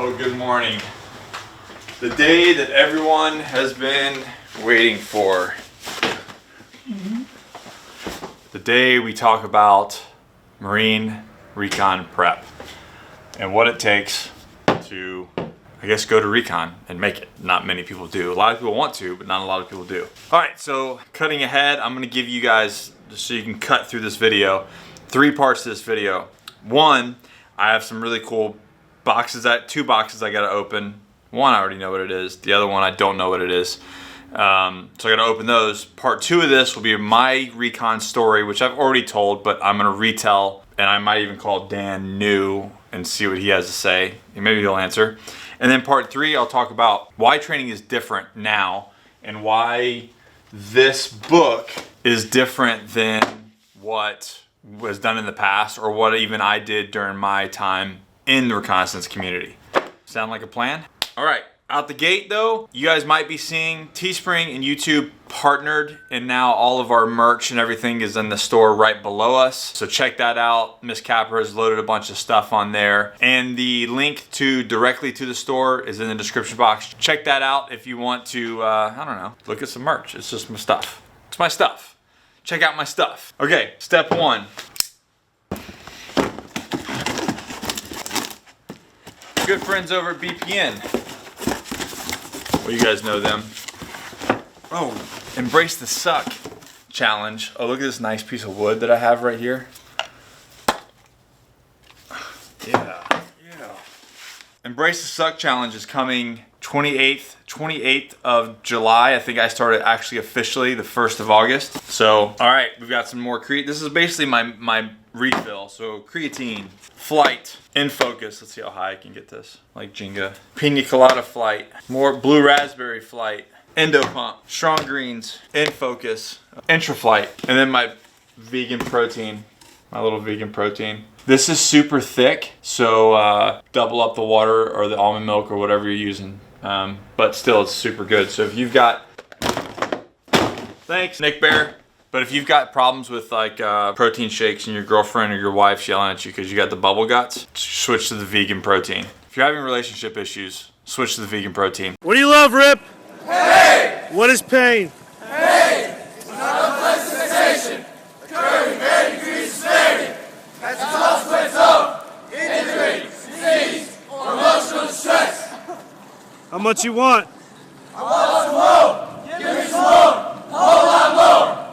Oh, good morning. The day that everyone has been waiting for. The day we talk about Marine Recon prep and what it takes to, I guess, go to Recon and make it. Not many people do. A lot of people want to, but not a lot of people do. All right, so cutting ahead, I'm gonna give you guys, just so you can cut through this video, 3 parts to this video. One, I have some really cool two boxes I gotta open. One, I already know what it is. The other one, I don't know what it is. So I gotta open those. Part 2 of this will be my Recon story, which I've already told, but I'm gonna retell, and I might even call Dan new and see what he has to say. Maybe he'll answer. And then part 3, I'll talk about why training is different now and why this book is different than what was done in the past or what even I did during my time in the reconnaissance community. Sound like a plan? All right, out the gate though, you guys might be seeing Teespring and YouTube partnered, and now all of our merch and everything is in the store right below us. So check that out. Miss Capper has loaded a bunch of stuff on there, and the link directly to the store is in the description box. Check that out if you want to, I don't know, look at some merch. It's just my stuff. It's my stuff. Check out my stuff. Okay, step 1. Good friends over at BPN. Well, you guys know them. Oh, Embrace the Suck challenge. Oh, look at this nice piece of wood that I have right here. Yeah. Embrace the Suck challenge is coming 28th of July. I think I started actually officially the 1st of August. So, all right, we've got some more This is basically my refill. So creatine, flight, in focus. Let's see how high I can get this. Like Jenga. Pina colada flight, more blue raspberry flight, endo pump, strong greens, in focus, intra flight, and then my vegan protein, my little vegan protein. This is super thick, so double up the water or the almond milk or whatever you're using. But still, it's super good. So if you've got, thanks, Nick Bear. But if you've got problems with like protein shakes and your girlfriend or your wife's yelling at you because you got the bubble guts, switch to the vegan protein. If you're having relationship issues, switch to the vegan protein. What do you love, Rip? Pain! What is pain? Pain is an unpleasant sensation occurring in varying degrees of severity as a consequence of injury, disease, or emotional distress. How much you want? I want some more. Give me some more. A whole lot more.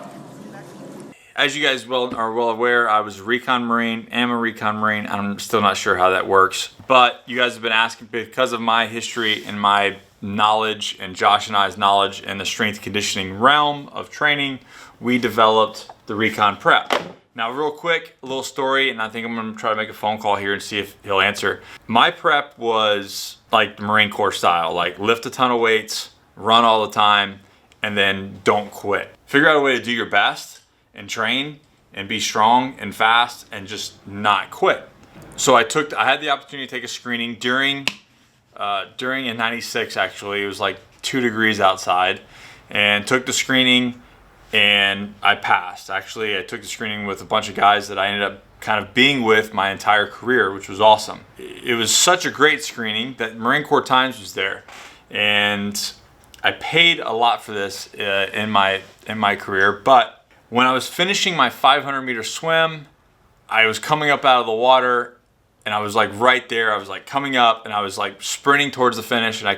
As you guys are well aware, I was a Recon Marine, am a Recon Marine. I'm still not sure how that works. But you guys have been asking, because of my history and my knowledge and Josh and I's knowledge in the strength conditioning realm of training, we developed the Recon Prep. Now real quick, a little story, and I think I'm gonna try to make a phone call here and see if he'll answer. My prep was like the Marine Corps style, like lift a ton of weights, run all the time, and then don't quit. Figure out a way to do your best and train and be strong and fast and just not quit. So I had the opportunity to take a screening during in 96 actually. It was like 2 degrees outside, and took the screening and I passed. Actually, I took the screening with a bunch of guys that I ended up kind of being with my entire career, which was awesome. It was such a great screening that Marine Corps Times was there, and I paid a lot for this in my career. But when I was finishing my 500-meter swim, I was coming up out of the water, and I was like right there. I was like coming up, and I was like sprinting towards the finish, and I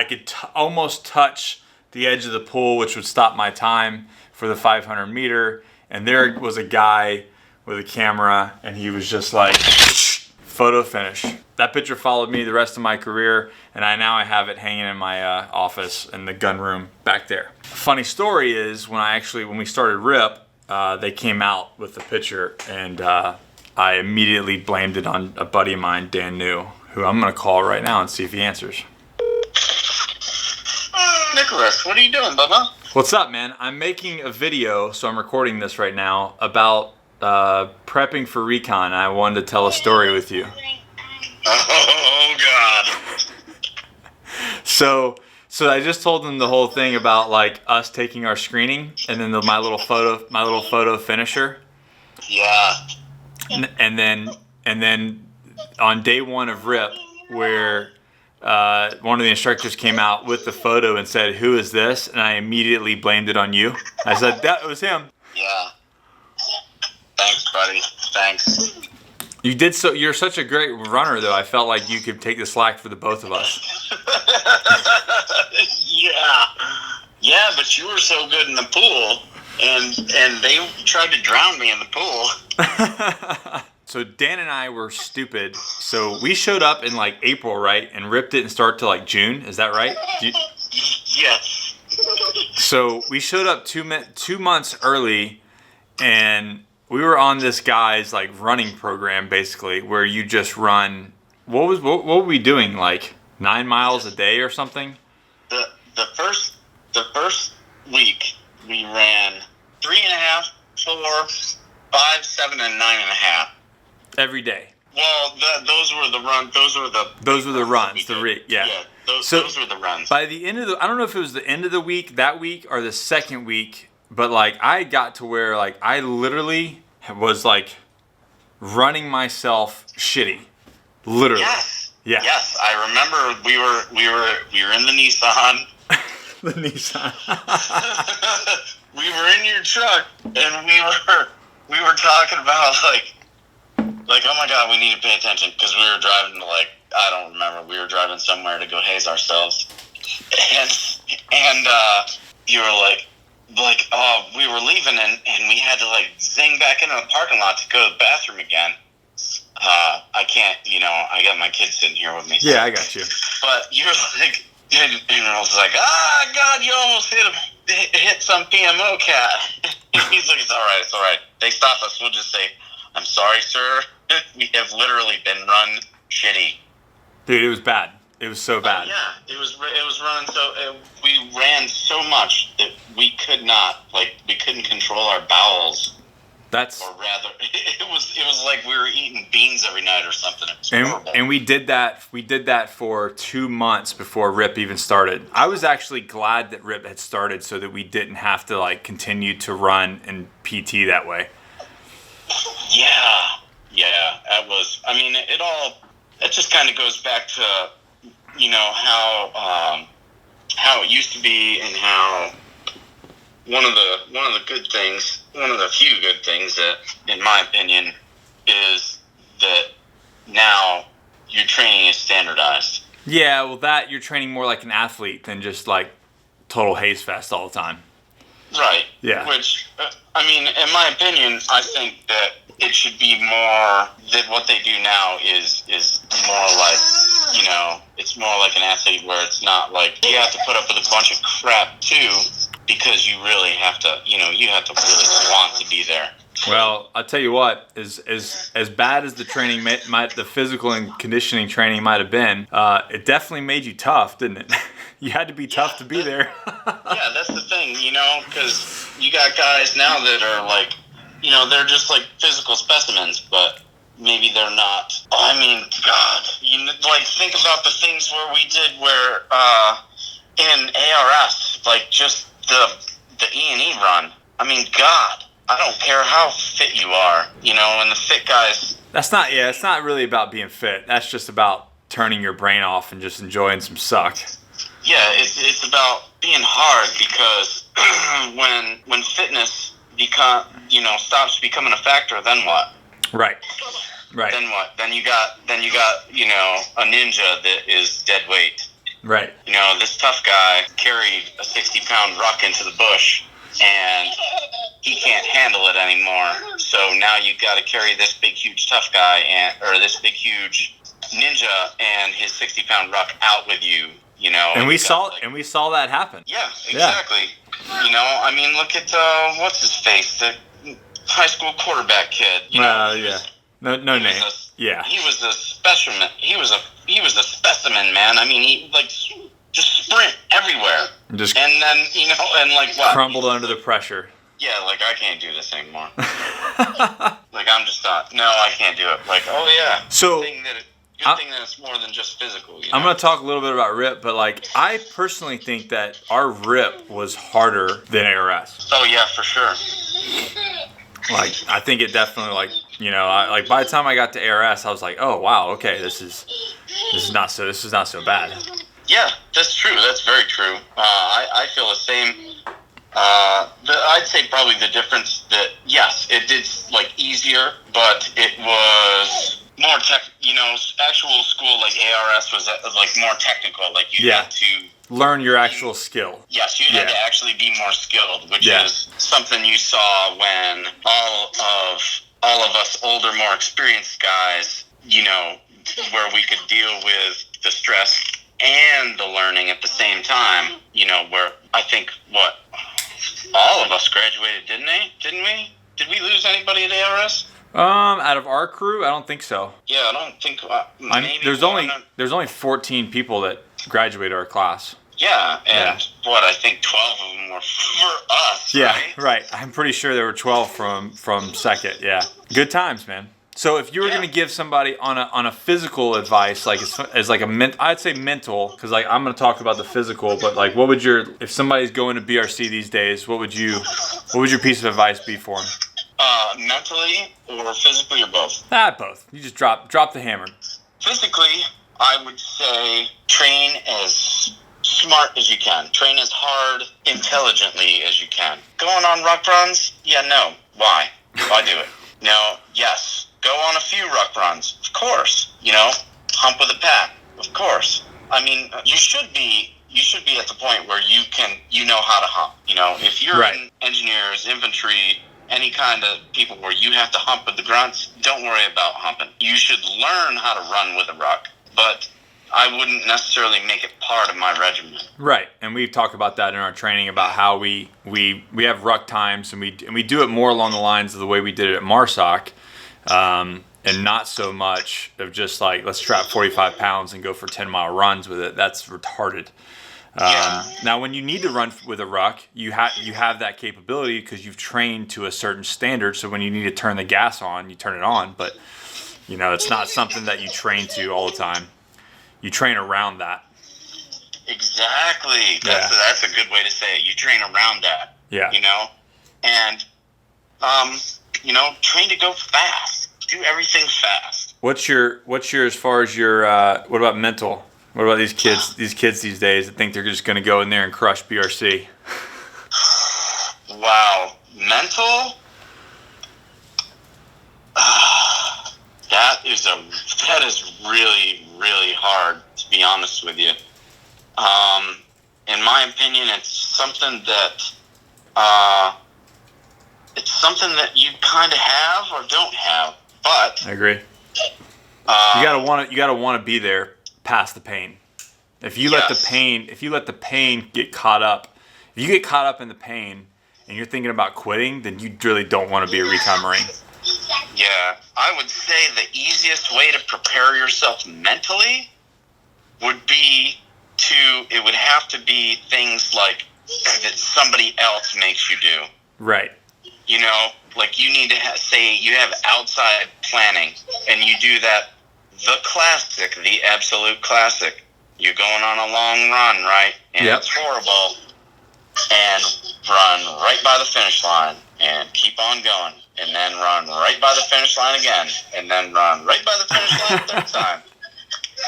could almost touch the edge of the pool, which would stop my time for the 500-meter. And there was a guy with a camera, and he was just like, photo finish. That picture followed me the rest of my career, and I have it hanging in my office in the gun room back there. Funny story is when we started RIP, they came out with the picture, and I immediately blamed it on a buddy of mine, Dan New, who I'm gonna call right now and see if he answers. Nicholas, what are you doing, Bubba? What's up, man? I'm making a video, so I'm recording this right now, about prepping for Recon. I wanted to tell a story with you. Oh, God. So I just told them the whole thing about like us taking our screening, and then my little photo finisher. Yeah. And then on day 1 of RIP, where one of the instructors came out with the photo and said, "Who is this?" And I immediately blamed it on you. I said, "That was him." Yeah. Thanks, buddy. Thanks. You did so. You're such a great runner, though. I felt like you could take the slack for the both of us. Yeah. Yeah, but you were so good in the pool, and they tried to drown me in the pool. So Dan and I were stupid. So we showed up in like April, right? And Rip didn't start till like June. Is that right? Yes. So we showed up 2 months early, and we were on this guy's like running program, basically, where you just run. What were we doing? Like 9 miles a day or something? The first week we ran 3.5, 4, 5, 7, and 9.5 every day. Well, those were the runs. Those were the runs. Yeah, those were the runs. By the end of I don't know if it was the end of the week, that week, or the second week, but like I got to where like I literally was like running myself shitty, literally. Yes. Yeah. Yes, I remember we were in the Nissan. The Nissan. We were in your truck, and we were talking about like oh my god, we need to pay attention because we were driving to like, I don't remember, we were driving somewhere to go haze ourselves, and you were like oh, we were leaving and we had to like zing back into the parking lot to go to the bathroom again. I can't, I got my kids sitting here with me. So. Yeah, I got you. But you're like, and I was like, God, you almost hit some PMO cat. He's like, it's all right. They stop us. We'll just say, I'm sorry, sir. We have literally been run shitty. Dude, it was bad. It was so bad. Yeah, it was running so. We ran so much that we couldn't control our bowels. Or rather, it was like we were eating beans every night or something. It was horrible. And we did that. We did that for 2 months before Rip even started. I was actually glad that Rip had started so that we didn't have to like continue to run and PT that way. Yeah, that was. I mean, it just kind of goes back to, how it used to be, and how one of the good things, one of the few good things that, in my opinion, is that now your training is standardized. Yeah, well, that you're training more like an athlete than just like total haze fest all the time. Right. Yeah. Which, I mean, in my opinion, I think that it should be more that what they do now is more like, it's more like an athlete where it's not like you have to put up with a bunch of crap too, because you really have to, you have to really want to be there. Well, I'll tell you what, as bad as the training the physical and conditioning training might have been, it definitely made you tough, didn't it? You had to be tough to be there. Yeah, that's the thing, because you got guys now that are like, they're just like physical specimens, but maybe they're not. I mean, God, think about the things where we did in ARS, like just the E&E run. I mean, God, I don't care how fit you are, and the fit guys. It's not really about being fit. That's just about turning your brain off and just enjoying some suck. Yeah, it's about being hard, because when fitness stops becoming a factor, then what? Right. Then what? Then you got a ninja that is dead weight. Right. This tough guy carried a 60-pound ruck into the bush, and he can't handle it anymore. So now you've got to carry this big, huge tough guy, or this big, huge ninja and his 60-pound ruck out with you. And we saw that happen. Yeah, exactly. Yeah. I mean, look at what's his face, the high school quarterback kid. Yeah. No name. Yeah. He was a specimen. He was a specimen, man. I mean, he just sprint everywhere. And then and like what? Crumbled under the pressure. Yeah, like I can't do this anymore. Like I'm just not. No, I can't do it. Like, oh yeah. So. Good thing that it's more than just physical. I'm going to talk a little bit about RIP, but like I personally think that our RIP was harder than ARS. Oh yeah, for sure. Like, I think it definitely, like, you know, like by the time I got to ARS, I was like, oh wow, okay, this is not so bad. Yeah, that's true. That's very true. I feel the same. I'd say probably the difference that, yes, it did, like, easier, but it was more actual school, like ARS was, like, more technical. Like, you had to learn your actual skill. Yes, you had to actually be more skilled, which is something you saw when all of us older, more experienced guys, you know, where we could deal with the stress and the learning at the same time, you know, where I think, all of us graduated, didn't we? Did we lose anybody at ARS? Out of our crew, I don't think so. Yeah, I don't think. Maybe there's only 14 people that graduated our class. Yeah, and I think 12 of them were for us. Yeah, right. I'm pretty sure there were 12 from second. Yeah, good times, man. So if you were going to give somebody on a physical advice, like as like I'd say mental, because like I'm going to talk about the physical, but like if somebody's going to BRC these days, what would your piece of advice be for them? Mentally or physically or both? Both. You just drop the hammer. Physically, I would say train as smart as you can. Train as hard, intelligently as you can. Going on ruck runs? Yeah, no. Why? Why do it? No, yes. Go on a few ruck runs. Of course. You know, hump with a pack. Of course. I mean, you should be at the point where you know how to hump. You know, if you're in engineers, infantry, any kind of people where you have to hump with the grunts, don't worry about humping. You should learn how to run with a ruck, but I wouldn't necessarily make it part of my regimen. Right, and we've talked about that in our training about how we have ruck times, and we do it more along the lines of the way we did it at MARSOC, and not so much of just like, let's strap 45 pounds and go for 10-mile runs with it. That's retarded. Now, when you need to run with a ruck, you have that capability because you've trained to a certain standard. So when you need to turn the gas on, you turn it on. But you know, it's not something that you train to all the time. You train around that. Exactly. That's a good way to say it. You train around that. Yeah. You know, and you know, train to go fast. Do everything fast. What's your as far as your what about mental? What about these kids these days that think they're just going to go in there and crush BRC? Wow. Mental? That is really, really hard, to be honest with you. In my opinion, it's something that you kind of have or don't have, but I agree. You gotta want to be there past the pain. If you let the pain get caught up, if you get caught up in the pain and you're thinking about quitting, then you really don't want to be a recon Marine. Yeah, I would say the easiest way to prepare yourself mentally would have to be things like that somebody else makes you do. Right. You know, like you need to say you have outside planning, and you do that. The absolute classic. You're going on a long run, right? And it's horrible. And run right by the finish line and keep on going. And then run right by the finish line again. And then run right by the finish line a third time.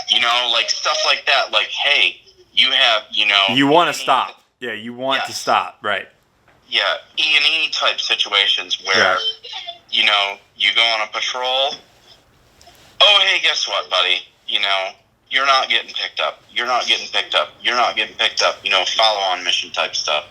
You know, like stuff like that. Like, hey, you have, you know... You want to stop. Yeah, you want to stop, right. Yeah, E&E type situations where, you know, you go on a patrol. Oh, hey, guess what, buddy? You know, you're not getting picked up. You're not getting picked up. You're not getting picked up. You know, follow-on mission type stuff.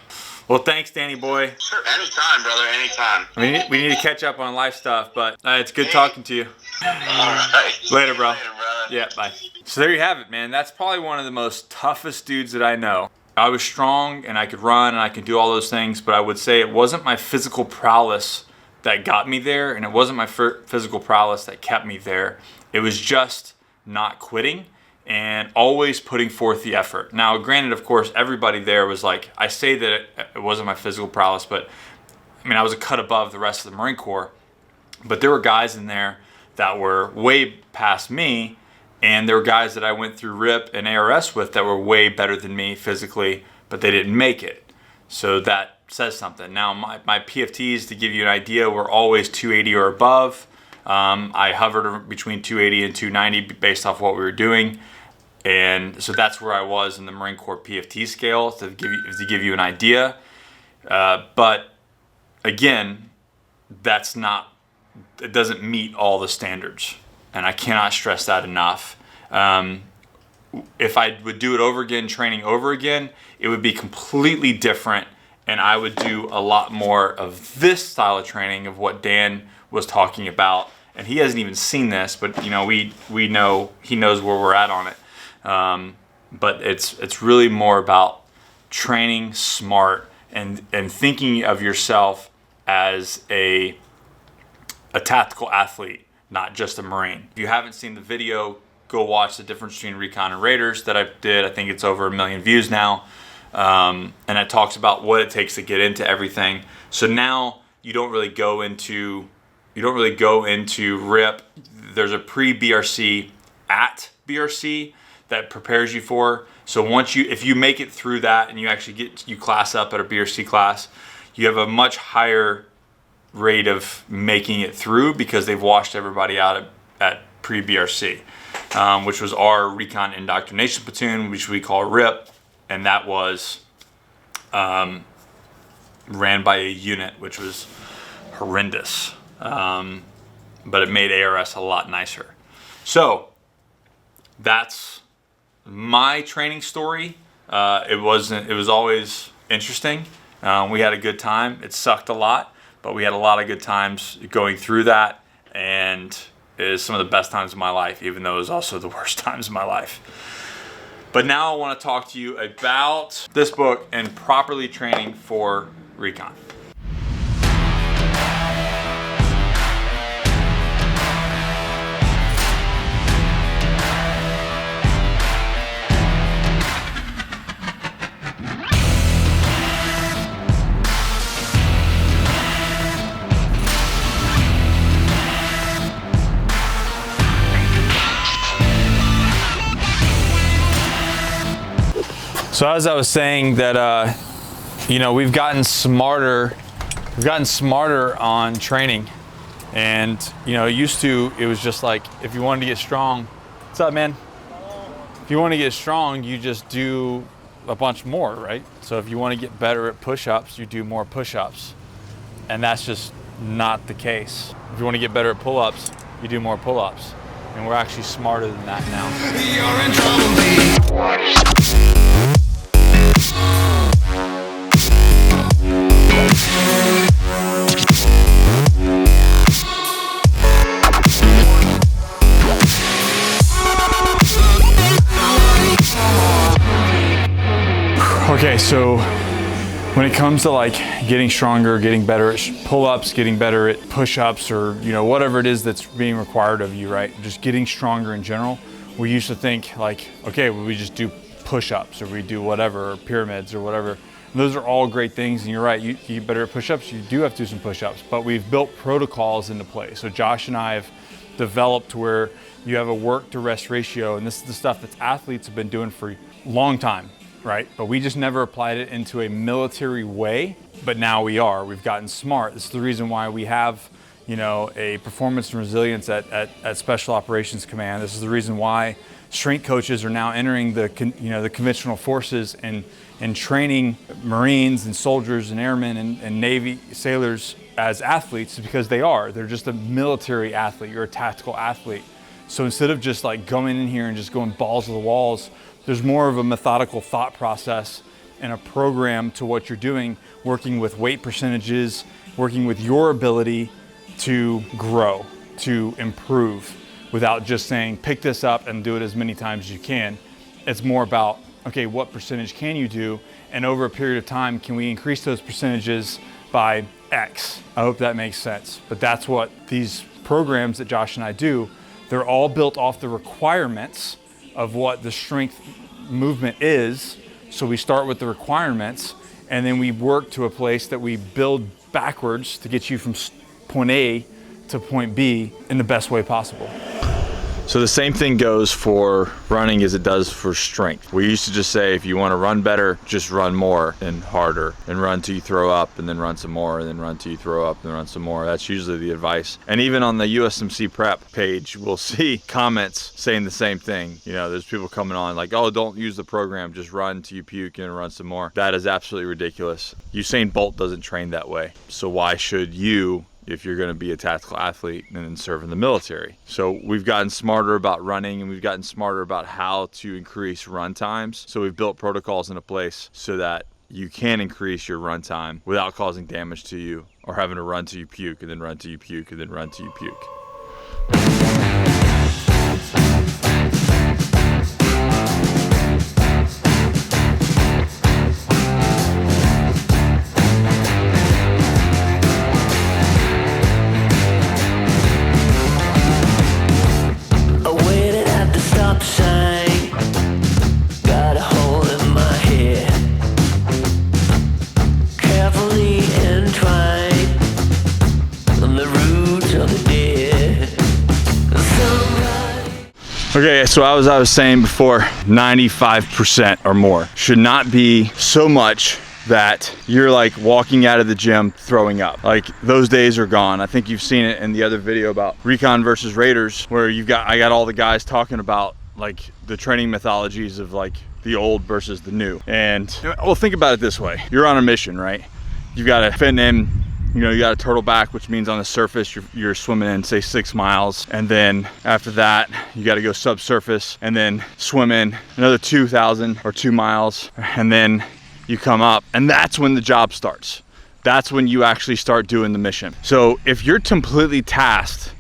Well, thanks, Danny boy. Sure, anytime, brother, anytime. We need to catch up on life stuff, but it's good talking to you. All right. Later, bro. Later, brother. Yeah, bye. So there you have it, man. That's probably one of the most toughest dudes that I know. I was strong, and I could run, and I could do all those things, but I would say it wasn't my physical prowess that got me there, and it wasn't my physical prowess that kept me there. It was just not quitting and always putting forth the effort. Now, granted, of course, everybody there was like, I say that it wasn't my physical prowess, but I mean, I was a cut above the rest of the Marine Corps, but there were guys in there that were way past me, and there were guys that I went through RIP and ARS with that were way better than me physically, but they didn't make it. So that says something. Now my PFTs, to give you an idea, were always 280 or above. I hovered between 280 and 290 based off what we were doing. And so that's where I was in the Marine Corps PFT scale, to give you an idea. But again, it doesn't meet all the standards. And I cannot stress that enough. If I would do it over again, training over again, it would be completely different. And I would do a lot more of this style of training of what Dan was talking about. And he hasn't even seen this, but we know he knows where we're at on it. But it's really more about training smart and thinking of yourself as a tactical athlete, not just a Marine. If you haven't seen the video, go watch the difference between Recon and Raiders that I did. I think it's over 1 million views now. And it talks about what it takes to get into everything. So now you don't really go into RIP. There's a pre-BRC at BRC that prepares you for. So if you make it through that and you actually you class up at a BRC class, you have a much higher rate of making it through because they've washed everybody out at pre-BRC, which was our Recon Indoctrination Platoon, which we call RIP, and that was ran by a unit, which was horrendous. But it made ARS a lot nicer. So that's my training story. It was always interesting. We had a good time. It sucked a lot, but we had a lot of good times going through that, and it is some of the best times of my life, even though it was also the worst times of my life. But now I want to talk to you about this book and properly training for Recon. So as I was saying that, we've gotten smarter on training, and it was just like, if you wanted to get strong, what's up, man? If you want to get strong, you just do a bunch more, right? So if you want to get better at push-ups, you do more push-ups, and that's just not the case. If you want to get better at pull-ups, you do more pull-ups, and we're actually smarter than that now. You're in trouble. Okay, so when it comes to like getting stronger, getting better at pull-ups, getting better at push-ups, or whatever it is that's being required of you, right? Just getting stronger in general. We used to think like, okay, well, we just do push-ups, or we do whatever, or pyramids or whatever. And those are all great things, and you're right, you get better at push-ups, you do have to do some push-ups, but we've built protocols into place. So Josh and I have developed where you have a work to rest ratio, and this is the stuff that athletes have been doing for a long time, right? But we just never applied it into a military way, but now we are. We've gotten smart. This is the reason why we have a performance and resilience at Special Operations Command. This is the reason why strength coaches are now entering the conventional forces and training Marines and soldiers and airmen and Navy sailors as athletes, because they're just a military athlete. You're a tactical athlete. So instead of just like going in here and just going balls to the walls, there's more of a methodical thought process and a program to what you're doing, working with weight percentages, working with your ability to grow, to improve, without just saying, pick this up and do it as many times as you can. It's more about, okay, what percentage can you do? And over a period of time, can we increase those percentages by X? I hope that makes sense. But that's what these programs that Josh and I do, they're all built off the requirements of what the strength movement is. So we start with the requirements, and then we work to a place that we build backwards to get you from point A to point B in the best way possible. So the same thing goes for running as it does for strength. We used to just say, if you want to run better, just run more and harder, and run till you throw up, and then run some more, and then run till you throw up, and then run some more. That's usually the advice. And even on the USMC prep page, we'll see comments saying the same thing. You know, there's people coming on like, oh, don't use the program, just run till you puke and run some more. That is absolutely ridiculous. Usain Bolt doesn't train that way. So why should you, if you're going to be a tactical athlete and then serve in the military? So we've gotten smarter about running, and we've gotten smarter about how to increase run times. So we've built protocols into place so that you can increase your run time without causing damage to you or having to run till you puke and then run till you puke and then run till you puke. Okay, so as I was saying before, 95% or more should not be so much that you're like walking out of the gym throwing up. Like, those days are gone. I think you've seen it in the other video about Recon versus Raiders, where I got all the guys talking about like the training methodologies of like the old versus the new. And well, think about it this way. You're on a mission, right? You've got to fit in, you know, you got a turtle back, which means on the surface you're swimming in, say, 6 miles, and then after that you got to go subsurface and then swim in another 2,000 or 2 miles, and then you come up, and that's when the job starts. That's when you actually start doing the mission. So if you're completely tasked,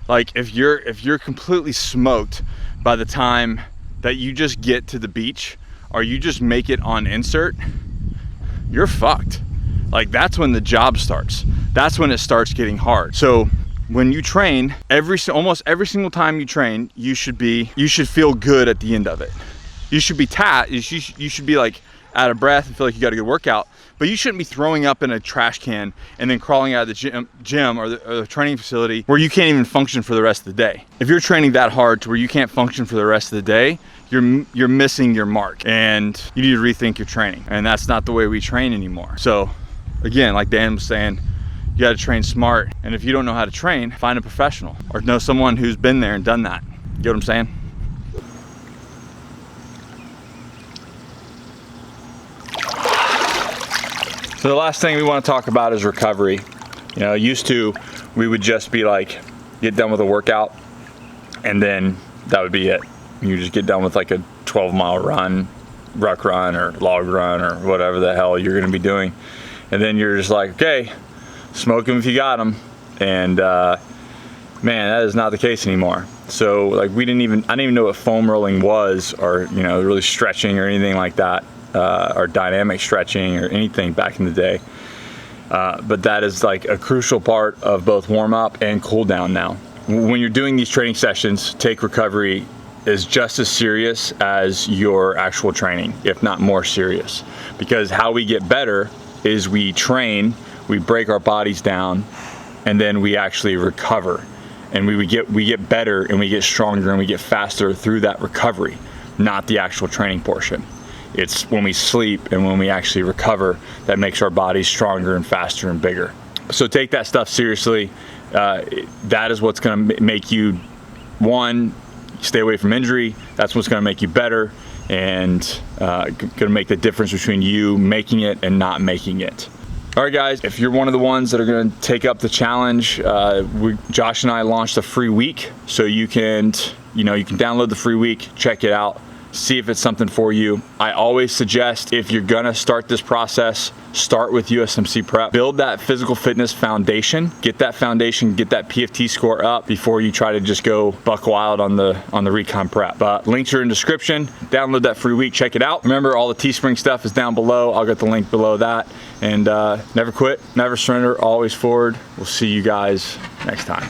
like if you're completely smoked by the time that you just get to the beach, or you just make it on insert, you're fucked. Like, that's when the job starts. That's when it starts getting hard. So when you train, almost every single time you train, you should feel good at the end of it. You should be you should be like out of breath and feel like you got a good workout, but you shouldn't be throwing up in a trash can and then crawling out of the gym or the training facility where you can't even function for the rest of the day. If you're training that hard to where you can't function for the rest of the day, you're missing your mark, and you need to rethink your training. And that's not the way we train anymore. So again, like Dan was saying, you got to train smart. And if you don't know how to train, find a professional or know someone who's been there and done that. You get what I'm saying? So the last thing we want to talk about is recovery. You know, used to, we would just be like, get done with a workout, and then that would be it. You just get done with like a 12-mile run, ruck run, or log run, or whatever the hell you're going to be doing. And then you're just like, okay, smoke them if you got them. And man, that is not the case anymore. So like, I didn't even know what foam rolling was, or, you know, really stretching or anything like that, or dynamic stretching or anything back in the day. But that is like a crucial part of both warm up and cool down now. When you're doing these training sessions, take recovery is just as serious as your actual training, if not more serious. Because how we get better is we train, we break our bodies down, and then we actually recover. And we get better, and we get stronger, and we get faster through that recovery, not the actual training portion. It's when we sleep and when we actually recover that makes our bodies stronger and faster and bigger. So take that stuff seriously. That is what's going to make you, one, stay away from injury. That's what's going to make you better, and going to make the difference between you making it and not making it. All right, guys, if you're one of the ones that are going to take up the challenge, Josh and I launched a free week, so you can download the free week, check it out, see if it's something for you. I always suggest, if you're gonna start this process, start with USMC prep. Build that physical fitness foundation, get that PFT score up before you try to just go buck wild on the recon prep. But links are in the description. Download that free week, check it out. Remember, all the Teespring stuff is down below. I'll get the link below that. And never quit, never surrender, always forward. We'll see you guys next time.